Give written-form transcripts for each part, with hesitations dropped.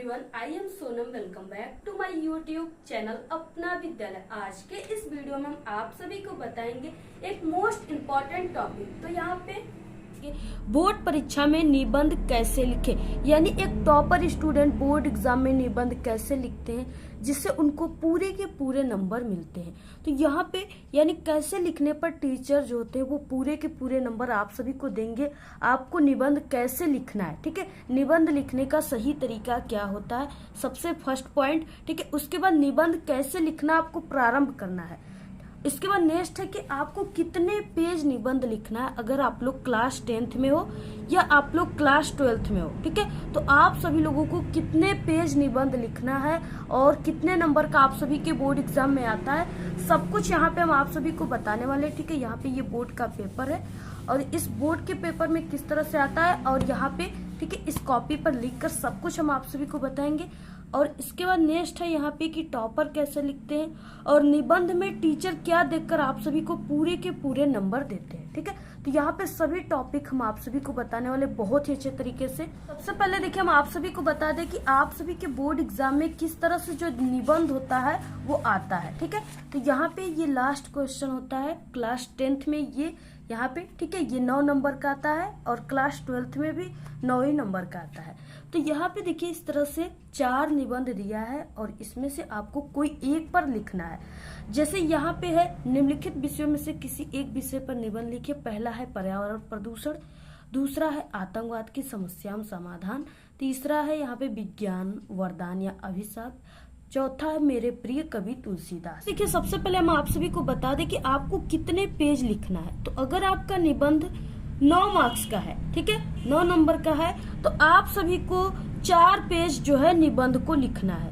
Everyone, I am Sonam. Welcome back to my YouTube channel Apna Vidyalaya. आज के इस वीडियो में हम आप सभी को बताएंगे एक मोस्ट इम्पॉर्टेंट टॉपिक। तो यहाँ पे बोर्ड परीक्षा में निबंध कैसे लिखे, यानी एक टॉपर स्टूडेंट बोर्ड एग्जाम में निबंध कैसे लिखते हैं जिससे उनको पूरे के पूरे नंबर मिलते हैं। तो यहाँ पे यानी कैसे लिखने पर टीचर जो होते हैं वो पूरे के पूरे नंबर आप सभी को देंगे। आपको निबंध कैसे लिखना है, ठीक है, निबंध लिखने का सही तरीका क्या होता है, सबसे फर्स्ट पॉइंट, ठीक है। उसके बाद निबंध कैसे लिखना आपको प्रारंभ करना है। इसके बाद नेक्स्ट है कि आपको कितने पेज निबंध लिखना है, अगर आप लोग क्लास 10th में हो या आप लोग क्लास 12th में हो, ठीक है। तो आप सभी लोगों को कितने पेज निबंध लिखना है और कितने नंबर का आप सभी के बोर्ड एग्जाम में आता है, सब कुछ यहाँ पे हम आप सभी को बताने वाले हैं, ठीक है। यहाँ पे ये बोर्ड का पेपर है और इस बोर्ड के पेपर में किस तरह से आता है और यहाँ पे, ठीक है, इस कॉपी पर लिख कर सब कुछ हम आप सभी को बताएंगे। और इसके बाद नेक्स्ट है यहाँ पे कि टॉपर कैसे लिखते हैं और निबंध में टीचर क्या देखकर आप सभी को पूरे के पूरे नंबर देते हैं, ठीक है। तो यहाँ पे सभी टॉपिक हम आप सभी को बताने वाले बहुत ही अच्छे तरीके से। सबसे पहले देखिए हम आप सभी को बता दें कि आप सभी के बोर्ड एग्जाम में किस तरह से जो निबंध होता है वो आता है, ठीक है। तो यहाँ पे ये लास्ट क्वेश्चन होता है क्लास 10th में, ये यहाँ पे, ठीक है, ये 9 नंबर का आता है और क्लास 12th में भी 9 ही नंबर का आता है। तो यहाँ पे देखिए इस तरह से 4 निबंध दिया है और इसमें से आपको कोई एक पर लिखना है। जैसे यहाँ पे है निम्नलिखित विषयों में से किसी एक विषय पर निबंध लिखिए। पहला है पर्यावरण प्रदूषण, दूसरा है आतंकवाद की समस्याओं समाधान, तीसरा है यहाँ पे विज्ञान वरदान या अभिशाप, चौथा है मेरे प्रिय कवि तुलसीदास। देखिए सबसे पहले हम आप सभी को बता दें कि आपको कितने पेज लिखना है। तो अगर आपका निबंध 9 मार्क्स का है, ठीक है, 9 नंबर का है, तो आप सभी को 4 पेज जो है निबंध को लिखना है,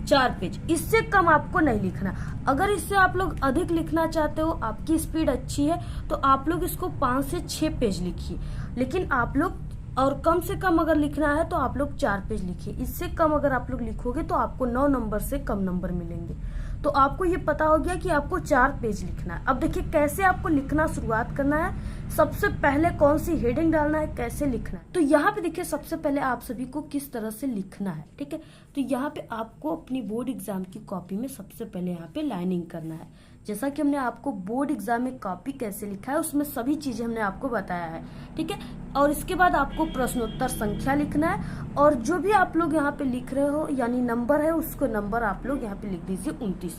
4 पेज, इससे कम आपको नहीं लिखना। अगर इससे आप लोग अधिक लिखना चाहते हो, आपकी स्पीड अच्छी है, तो आप लोग इसको 5 से 6 पेज लिखिए। लेकिन आप लोग और कम से कम अगर लिखना है तो आप लोग 4 पेज लिखिए। इससे कम अगर आप लोग लिखोगे तो आपको 9 नंबर से कम नंबर मिलेंगे। तो आपको ये पता हो गया कि आपको 4 पेज लिखना है। अब देखिए कैसे आपको लिखना शुरुआत करना है, सबसे पहले कौन सी हेडिंग डालना है, कैसे लिखना है। तो यहाँ पे देखिए सबसे पहले आप सभी को किस तरह से लिखना है, ठीक है। तो यहाँ पे आपको अपनी बोर्ड एग्जाम की कॉपी में सबसे पहले यहाँ पे लाइनिंग करना है। जैसा कि हमने आपको बोर्ड एग्जाम में कॉपी कैसे लिखा है उसमें सभी चीजें हमने आपको बताया है, ठीक है। और इसके बाद आपको प्रश्नोत्तर संख्या लिखना है और जो भी आप लोग यहाँ पे लिख रहे हो यानी नंबर है उसको नंबर आप लोग यहाँ पे लिख दीजिए 29।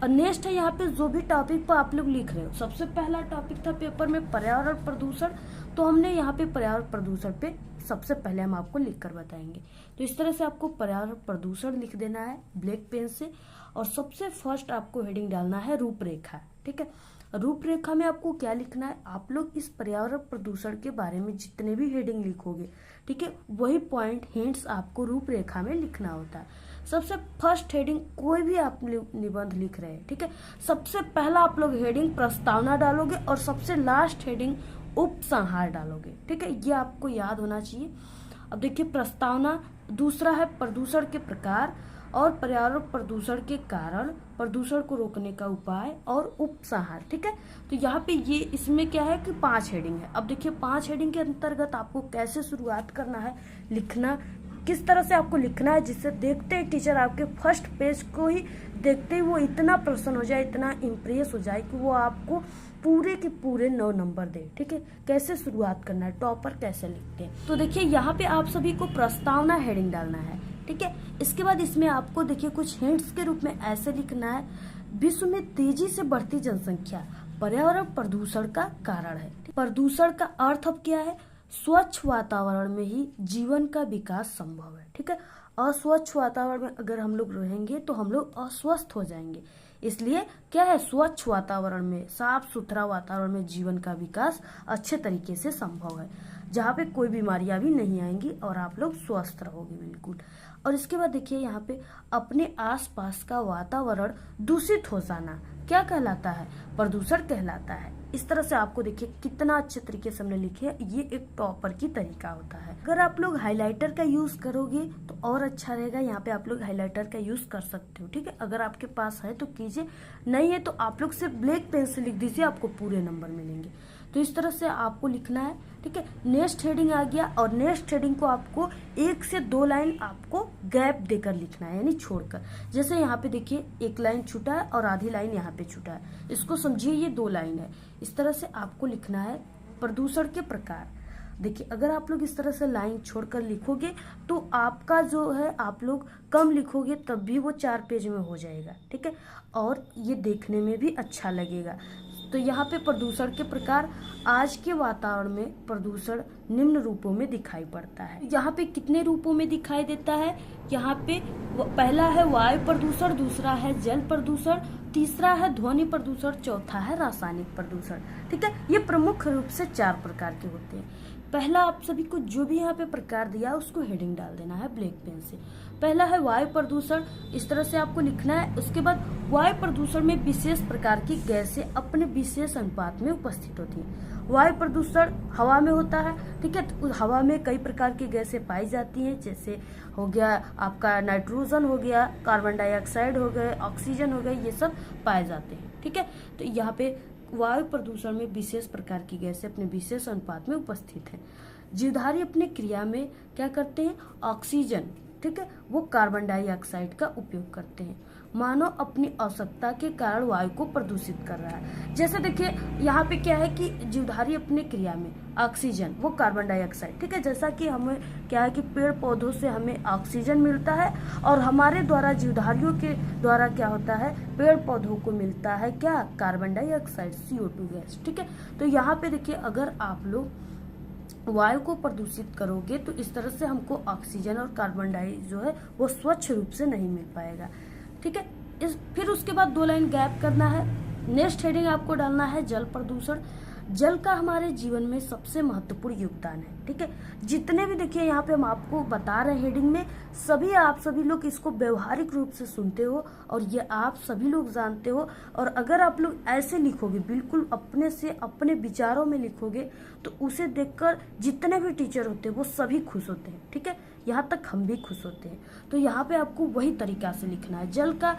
और नेक्स्ट है यहाँ पे जो भी टॉपिक पर आप लोग लिख रहे हो। सबसे पहला टॉपिक था पेपर में पर्यावरण प्रदूषण, तो हमने यहाँ पे पर्यावरण प्रदूषण पे सबसे पहले हम आपको लिख कर बताएंगे। तो इस तरह से आपको पर्यावरण प्रदूषण लिख देना है ब्लैक पेन से और सबसे फर्स्ट आपको हेडिंग डालना है रूपरेखा, ठीक है। रूपरेखा में आपको क्या लिखना है, आप लोग इस पर्यावरण प्रदूषण के बारे में जितने भी हेडिंग लिखोगे, ठीक है, वही पॉइंट हिंट्स आपको रूपरेखा में लिखना होता है। सबसे फर्स्ट हेडिंग कोई भी आप निबंध लिख रहे हैं, ठीक है, सबसे पहला आप लोग हेडिंग प्रस्तावना डालोगे और सबसे लास्ट हेडिंग उपसंहार डालोगे, ठीक है, ये आपको याद होना चाहिए। अब देखिए प्रस्तावना, दूसरा है प्रदूषण के प्रकार और पर्यावरण प्रदूषण के कारण, प्रदूषण को रोकने का उपाय और उपसंहार, ठीक है। तो यहाँ पे ये इसमें क्या है कि 5 हेडिंग है। अब देखिए 5 हेडिंग के अंतर्गत आपको कैसे शुरुआत करना है, लिखना किस तरह से आपको लिखना है जिससे देखते ही टीचर आपके फर्स्ट पेज को ही देखते ही वो इतना प्रसन्न हो जाए, इतना इम्प्रेस हो जाए कि वो आपको पूरे के पूरे 9 नंबर दे, ठीक है। कैसे शुरुआत करना है, टॉपर कैसे लिखते हैं। तो देखिए यहाँ पे आप सभी को प्रस्तावना हेडिंग डालना है, ठीक है। इसके बाद इसमें आपको देखिए कुछ हिंट्स के रूप में ऐसे लिखना है, विश्व में तेजी से बढ़ती जनसंख्या पर्यावरण प्रदूषण का कारण है। प्रदूषण का अर्थ अब क्या है, स्वच्छ वातावरण में ही जीवन का विकास संभव है, ठीक है। अस्वच्छ वातावरण में अगर हम लोग रहेंगे तो हम लोग अस्वस्थ हो जाएंगे। इसलिए क्या है, स्वच्छ वातावरण में, साफ सुथरा वातावरण में जीवन का विकास अच्छे तरीके से संभव है, जहाँ पे कोई बीमारियां भी नहीं आएंगी और आप लोग स्वस्थ रहोगे बिल्कुल। और इसके बाद देखिए यहाँ पे अपने आसपास का वातावरण दूषित हो जाना क्या कहलाता है, प्रदूषण कहलाता है। इस तरह से आपको देखिए कितना अच्छे तरीके से हमने लिखे है, ये एक टॉपर की तरीका होता है। अगर आप लोग हाइलाइटर का यूज करोगे तो और अच्छा रहेगा, यहाँ पे आप लोग हाइलाइटर का यूज कर सकते हो, ठीक है। अगर आपके पास है तो कीजिए, नहीं है तो आप लोग सिर्फ ब्लैक पेन से लिख दीजिए, आपको पूरे नंबर मिलेंगे। तो तो इस तरह से आपको लिखना है, ठीक है। नेक्स्ट हेडिंग आ गया, और नेक्स्ट हेडिंग को आपको 1 से 2 लाइन आपको गैप देकर लिखना है, यानी छोड़कर। जैसे यहाँ पे देखिए 1 लाइन छूटा है और आधी लाइन यहाँ पे छूटा है, इसको समझिए ये 2 लाइन है। इस तरह से आपको लिखना है प्रदूषण के प्रकार। देखिए अगर आप लोग इस तरह से लाइन छोड़कर लिखोगे तो आपका जो है, आप लोग कम लिखोगे तब भी वो 4 पेज में हो जाएगा, ठीक है, और ये देखने में भी अच्छा लगेगा। तो यहाँ पे प्रदूषण के प्रकार, आज के वातावरण में प्रदूषण निम्न रूपों में दिखाई पड़ता है। यहाँ पे कितने रूपों में दिखाई देता है? यहाँ पे पहला है वायु प्रदूषण, दूसरा है जल प्रदूषण, तीसरा है ध्वनि प्रदूषण, चौथा है रासायनिक प्रदूषण, ठीक है। ये प्रमुख रूप से 4 प्रकार के होते हैं। पहला, आप सभी को जो भी यहाँ पे प्रकार दिया उसको हेडिंग डाल देना है ब्लैक पेन से। पहला है वायु प्रदूषण, इस तरह से आपको लिखना है। उसके बाद वायु प्रदूषण में विशेष प्रकार की गैसें अपने विशेष अनुपात में उपस्थित होती हैं। वायु प्रदूषण हवा में होता है, ठीक है। तो हवा में कई प्रकार की गैसें पाई जाती हैं, जैसे हो गया आपका नाइट्रोजन हो गया, कार्बन डाइऑक्साइड हो गए, ऑक्सीजन हो गए, ये सब पाए जाते हैं, ठीक है। तो यहाँ पे वायु प्रदूषण में विशेष प्रकार की गैसें अपने विशेष अनुपात में उपस्थित हैं। जीवधारी अपने क्रिया में क्या करते हैं? ऑक्सीजन, ठीक है, वो कार्बन डाइऑक्साइड का उपयोग करते हैं। मानव अपनी आवश्यकता के कारण वायु को प्रदूषित कर रहा है। जैसे देखिए यहाँ पे क्या है कि जीवधारी अपने क्रिया में ऑक्सीजन, वो कार्बन डाइऑक्साइड, ठीक है। जैसा कि हमें क्या है कि पेड़ पौधों से हमें ऑक्सीजन मिलता है, और हमारे द्वारा जीवधारियों के द्वारा क्या होता है, पेड़ पौधों को मिलता है क्या? कार्बन डाइऑक्साइड, CO2 गैस, ठीक है। तो यहाँ पे देखिए अगर आप लोग वायु को प्रदूषित करोगे तो इस तरह से हमको ऑक्सीजन और कार्बन डाई जो है वो स्वच्छ रूप से नहीं मिल पाएगा, ठीक है। फिर उसके बाद 2 लाइन गैप करना है। नेक्स्ट हेडिंग आपको डालना है जल प्रदूषण। जल का हमारे जीवन में सबसे महत्वपूर्ण योगदान है, ठीक है। जितने भी देखिए यहाँ पे हम आपको बता रहे हैं हेडिंग में, सभी आप सभी लोग इसको व्यवहारिक रूप से सुनते हो और ये आप सभी लोग जानते हो। और अगर आप लोग ऐसे लिखोगे, बिल्कुल अपने से अपने विचारों में लिखोगे, तो उसे देखकर जितने भी टीचर होते हैं वो सभी खुश होते हैं, ठीक है। यहाँ तक हम भी खुश होते हैं। तो यहाँ पे आपको वही तरीका से लिखना है। जल का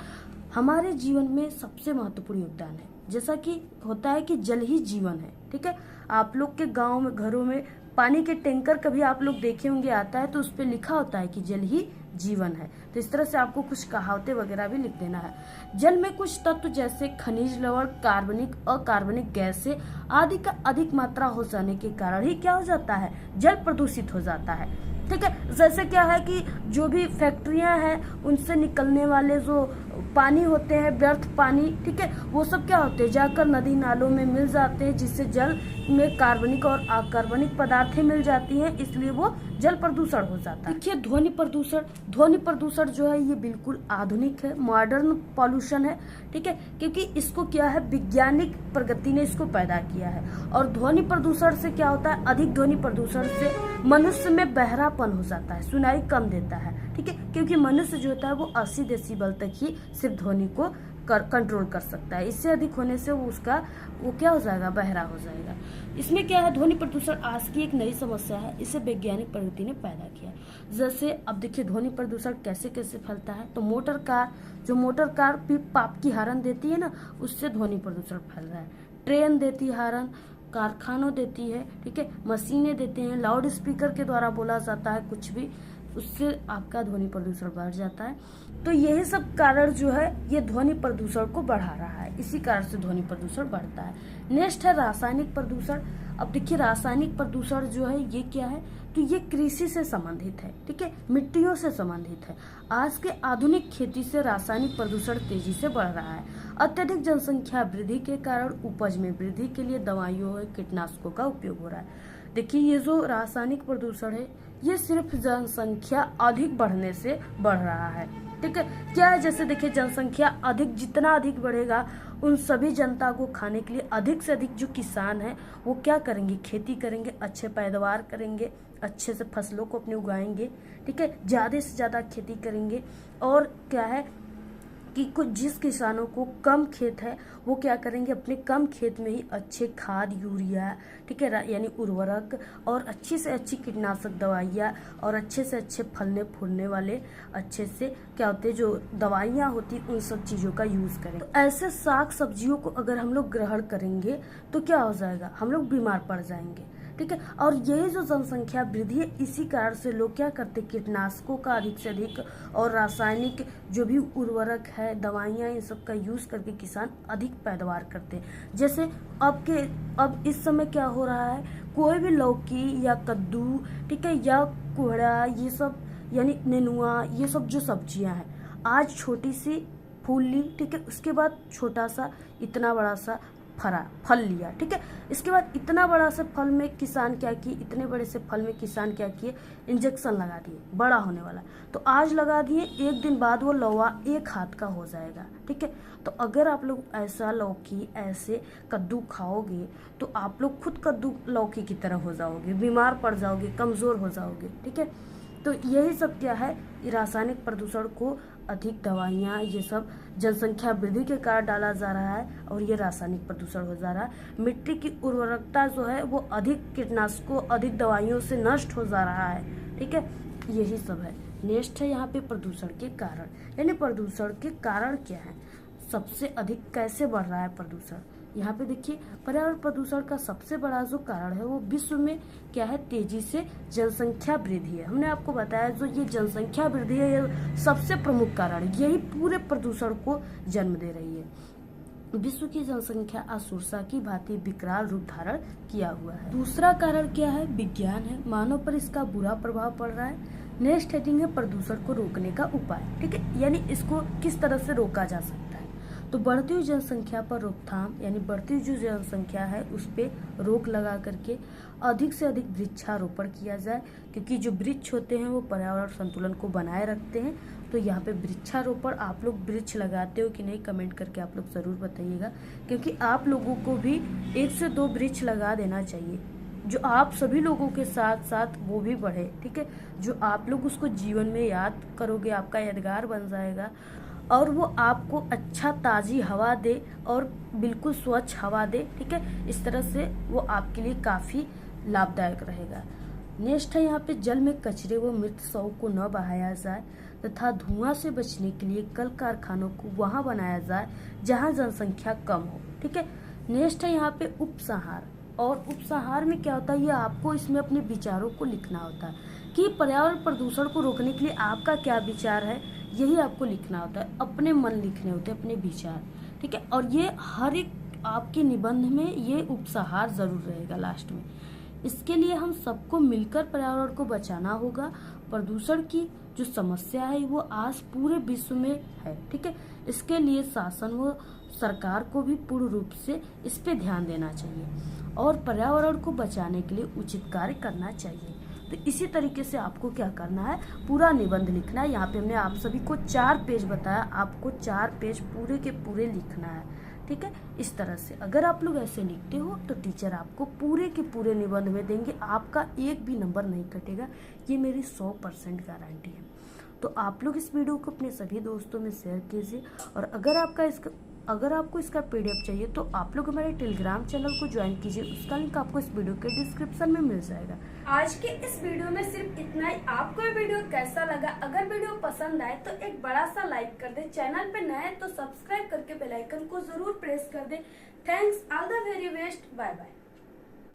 हमारे जीवन में सबसे महत्वपूर्ण योगदान है। जैसा कि होता है कि जल ही जीवन है, ठीक है। आप लोग के गांव में, घरों में पानी के टैंकर कभी आप लोग देखे होंगे आता है, तो उस पे लिखा होता है कि जल ही जीवन है। तो इस तरह से आपको कुछ कहावतें वगैरह भी लिख देना है। जल में कुछ तत्व जैसे खनिज लवण, कार्बनिक, अकार्बनिक गैसें आदि का अधिक मात्रा हो जाने के कारण ही क्या हो जाता है? जल प्रदूषित हो जाता है, ठीक है। जैसे क्या है कि जो भी फैक्ट्रियां हैं उनसे निकलने वाले जो पानी होते हैं, व्यर्थ पानी, ठीक है, वो सब क्या होते हैं? जाकर नदी नालों में मिल जाते हैं, जिससे जल में कार्बनिक और अकार्बनिक पदार्थें मिल जाती हैं, इसलिए वो जल प्रदूषण हो जाता है। देखिए ध्वनि प्रदूषण, ध्वनि प्रदूषण जो है ये बिल्कुल आधुनिक है, मॉडर्न पॉल्यूशन है, ठीक है, क्योंकि इसको क्या है, वैज्ञानिक प्रगति ने इसको पैदा किया है। और ध्वनि प्रदूषण से क्या होता है? अधिक ध्वनि प्रदूषण से मनुष्य में बहरापन हो जाता है, सुनाई कम देता है, ठीक है, क्योंकि मनुष्य जो होता है वो 80 डेसिबल तक ही सिर्फ ध्वनि को कंट्रोल कर सकता है। इससे अधिक होने से वो क्या हो जाएगा? बहरा हो जाएगा। इसमें क्या है, ध्वनि प्रदूषण आज की एक नई समस्या है, इसे वैज्ञानिक प्रगति ने पैदा किया। जैसे अब देखिए ध्वनि प्रदूषण कैसे कैसे फैलता है। तो मोटर कार पाप की हॉर्न देती है ना, उससे ध्वनि प्रदूषण फैल रहा है। ट्रेन देती है हॉर्न, कारखानों देती है, ठीक है, मशीनें देते हैं, लाउड स्पीकर के द्वारा बोला जाता है कुछ भी, उससे आपका ध्वनि प्रदूषण बढ़ जाता है। तो यही सब कारण जो है ये ध्वनि प्रदूषण को बढ़ा रहा है, इसी कारण से ध्वनि प्रदूषण बढ़ता है। नेक्स्ट है रासायनिक प्रदूषण। अब देखिए रासायनिक प्रदूषण जो है ये क्या है, तो ये कृषि से संबंधित है, ठीक है, मिट्टियों से संबंधित है। आज के आधुनिक खेती से रासायनिक प्रदूषण तेजी से बढ़ रहा है। अत्यधिक जनसंख्या वृद्धि के कारण उपज में वृद्धि के लिए दवाइयों और कीटनाशकों का उपयोग हो रहा है। देखिए ये जो रासायनिक प्रदूषण है ये सिर्फ जनसंख्या अधिक बढ़ने से बढ़ रहा है, ठीक है। क्या है, जैसे देखिए जनसंख्या अधिक, जितना अधिक बढ़ेगा उन सभी जनता को खाने के लिए अधिक से अधिक जो किसान है वो क्या करेंगे? खेती करेंगे, अच्छे पैदावार करेंगे, अच्छे से फसलों को अपने उगाएंगे, ठीक है, ज्यादा से ज्यादा खेती करेंगे। और क्या है कि कुछ जिस किसानों को कम खेत है वो क्या करेंगे, अपने कम खेत में ही अच्छे खाद, यूरिया, ठीक है, यानी उर्वरक और अच्छी से अच्छी कीटनाशक दवाइयाँ और अच्छे से अच्छे फलने फूलने वाले अच्छे से क्या होते हैं जो दवाइयाँ होती उन सब चीज़ों का यूज़ करें। तो ऐसे साग सब्जियों को अगर हम लोग ग्रहण करेंगे तो क्या हो जाएगा, हम लोग बीमार पड़ जाएंगे, ठीक है। और यही जो जनसंख्या वृद्धि है, इसी कारण से लोग क्या करते, कीटनाशकों का अधिक से अधिक और रासायनिक जो भी उर्वरक है, दवाइयाँ, इन सब का यूज़ करके किसान अधिक पैदावार करते हैं। जैसे अब इस समय क्या हो रहा है, कोई भी लौकी या कद्दू, ठीक है, या कोहड़ा, ये सब यानी नेनुआ, ये सब जो सब्जियां हैं, आज छोटी सी फूल ली, ठीक है, उसके बाद छोटा सा इतना बड़ा सा फल लिया, ठीक है। इसके बाद इतना बड़ा से फल में किसान क्या किए, इतने बड़े से फल में किसान क्या किए, इंजेक्शन लगा दिए, बड़ा होने वाला। तो आज लगा दिए, एक दिन बाद वो लौवा एक हाथ का हो जाएगा, ठीक है। तो अगर आप लोग ऐसा लौकी, ऐसे कद्दू खाओगे तो आप लोग खुद कद्दू लौकी की तरह हो जाओगे, बीमार पड़ जाओगे, कमजोर हो जाओगे, ठीक है। तो यही सब क्या है, रासायनिक प्रदूषण को अधिक दवाइयाँ, ये सब जनसंख्या वृद्धि के कारण डाला जा रहा है और ये रासायनिक प्रदूषण हो जा रहा है। मिट्टी की उर्वरकता जो है वो अधिक कीटनाशकों, अधिक दवाइयों से नष्ट हो जा रहा है, ठीक है। यही सब है। नेक्स्ट है यहाँ पे प्रदूषण के कारण, यानी प्रदूषण के कारण क्या है, सबसे अधिक कैसे बढ़ रहा है प्रदूषण। यहाँ पे देखिए, पर्यावरण प्रदूषण का सबसे बड़ा जो कारण है वो विश्व में क्या है, तेजी से जनसंख्या वृद्धि है। हमने आपको बताया जो ये जनसंख्या वृद्धि है ये सबसे प्रमुख कारण है, यही पूरे प्रदूषण को जन्म दे रही है। विश्व की जनसंख्या असुरसा की भांति विकराल रूप धारण किया हुआ है। दूसरा कारण क्या है, विज्ञान है, मानव पर इसका बुरा प्रभाव पड़ रहा है। नेक्स्ट हेडिंग है प्रदूषण को रोकने का उपाय, ठीक है, यानी इसको किस तरह से रोका जा सकता है। तो बढ़ती हुई जनसंख्या पर रोकथाम, यानी बढ़ती हुई जो जनसंख्या है उस पर रोक लगा करके अधिक से अधिक वृक्षारोपण किया जाए, क्योंकि जो वृक्ष होते हैं वो पर्यावरण संतुलन को बनाए रखते हैं। तो यहाँ पे वृक्षारोपण, आप लोग वृक्ष लगाते हो कि नहीं, कमेंट करके आप लोग ज़रूर बताइएगा, क्योंकि आप लोगों को भी 1 से 2 वृक्ष लगा देना चाहिए, जो आप सभी लोगों के साथ साथ वो भी बढ़े, ठीक है। जो आप लोग उसको जीवन में याद करोगे, आपका यादगार बन जाएगा और वो आपको अच्छा ताज़ी हवा दे और बिल्कुल स्वच्छ हवा दे, ठीक है। इस तरह से वो आपके लिए काफ़ी लाभदायक रहेगा। नेक्स्ट है यहाँ पे जल में कचरे व मृत शव को न बहाया जाए तथा धुआं से बचने के लिए कल कारखानों को वहाँ बनाया जाए जहाँ जनसंख्या कम हो, ठीक है। नेक्स्ट है यहाँ पे उपसंहार, और उपसंहार में क्या होता है, ये आपको इसमें अपने विचारों को लिखना होता है कि पर्यावरण प्रदूषण को रोकने के लिए आपका क्या विचार है, यही आपको लिखना होता है, अपने मन लिखने होते हैं, अपने विचार, ठीक है। और ये हर एक आपके निबंध में ये उपसंहार जरूर रहेगा लास्ट में। इसके लिए हम सबको मिलकर पर्यावरण को बचाना होगा। प्रदूषण की जो समस्या है वो आज पूरे विश्व में है, ठीक है। इसके लिए शासन व सरकार को भी पूर्ण रूप से इस पे ध्यान देना चाहिए और पर्यावरण को बचाने के लिए उचित कार्य करना चाहिए। तो इसी तरीके से आपको क्या करना है, पूरा निबंध लिखना है। यहाँ पे हमने आप सभी को 4 पेज बताया, आपको 4 पेज पूरे के पूरे लिखना है, ठीक है। इस तरह से अगर आप लोग ऐसे लिखते हो तो टीचर आपको पूरे के पूरे निबंध में देंगे, आपका एक भी नंबर नहीं कटेगा, ये मेरी 100% गारंटी है। तो आप लोग इस वीडियो को अपने सभी दोस्तों में शेयर कीजिए और अगर आपको इसका PDF चाहिए तो आप लोग हमारे टेलीग्राम चैनल को ज्वाइन कीजिए, उसका लिंक आपको इस वीडियो के डिस्क्रिप्शन में मिल जाएगा। आज के इस वीडियो में सिर्फ इतना ही। आपको ये वीडियो कैसा लगा, अगर वीडियो पसंद आए तो एक बड़ा सा लाइक कर दे, चैनल पे नए तो सब्सक्राइब करके बेल आइकन को जरूर प्रेस कर दे। Thanks, all the very best, bye bye.